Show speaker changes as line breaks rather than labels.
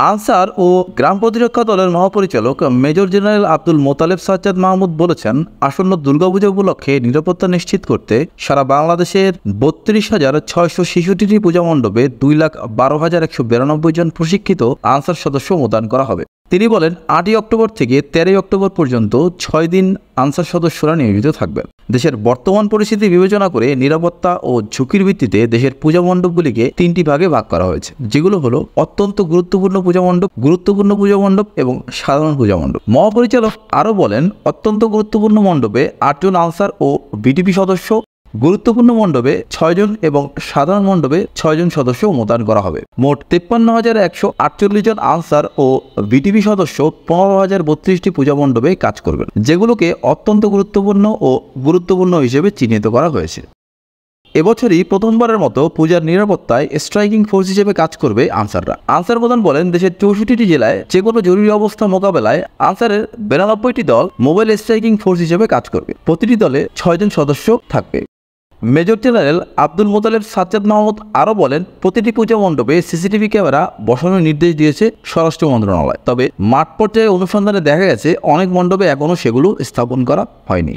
Answer ও গ্রাম প্রতিরক্ষা দলের মহাপরিচালক মেজর জেনারেল আব্দুল মোতালেব সাজ্জাদ মাহমুদ বলেছেন, আসন্ন দুর্গাপূজা উপলক্ষে নিরাপত্তা নিশ্চিত করতে সারা বাংলাদেশের ৩২,৬৬৬টি পূজা মণ্ডপে ২,১২,১৯২ জন প্রশিক্ষিত আনসার সদস্য মোতায়েন করা হবে। তিনি বলেন, ৮ই অক্টোবর থেকে ১৩ই অক্টোবর পর্যন্ত ৬ দিন আনসার সদস্যরা নিয়োজিত থাকবেন। দেশের বর্তমান পরিস্থিতি বিবেচনা করে নিরাপত্তা ও ঝুঁকির ভিত্তিতে দেশের পূজা মণ্ডপগুলিকে ৩টি ভাগে ভাগ করা হয়েছে, যেগুলো হলো অত্যন্ত গুরুত্বপূর্ণ পূজা মণ্ডপ, গুরুত্বপূর্ণ পূজা মণ্ডপ এবং সাধারণ পূজা মণ্ডপ। মহাপরিচালক আরও বলেন, অত্যন্ত গুরুত্বপূর্ণ মণ্ডপে ৮ জন আনসার ও বিটিপি সদস্য, গুরুত্বপূর্ণ মণ্ডপে ৬ জন এবং সাধারণ মণ্ডপে ৬ জন সদস্য মোতায়েন করা হবে। মোট ৫৩,১৪৮ জন আনসার ও বিটিপি সদস্য ১৫,০৩২টি পূজা মণ্ডপে কাজ করবেন, যেগুলোকে অত্যন্ত গুরুত্বপূর্ণ হিসেবে চিহ্নিত করা হয়েছে। এবছরই প্রথমবারের মতো পূজার নিরাপত্তায় স্ট্রাইকিং ফোর্স হিসেবে কাজ করবে আনসাররা। আনসার প্রধান বলেন, দেশের ৬৪টি জেলায় যে কোনো জরুরি অবস্থা মোকাবেলায় আনসারের ৯২টি দল মোবাইল স্ট্রাইকিং ফোর্স হিসেবে কাজ করবে। প্রতিটি দলে ৬ জন সদস্য থাকবে। মেজর জেনারেল আব্দুল মোতালেব সাজ্জাদ মাহমুদ আরও বলেন, প্রতিটি পূজা মণ্ডপে সিসিটিভি ক্যামেরা বসানোর নির্দেশ দিয়েছে স্বরাষ্ট্র মন্ত্রণালয়। তবে মাঠ পর্যায়ে অনুসন্ধানে দেখা গেছে অনেক মণ্ডপে এখনও সেগুলো স্থাপন করা হয়নি।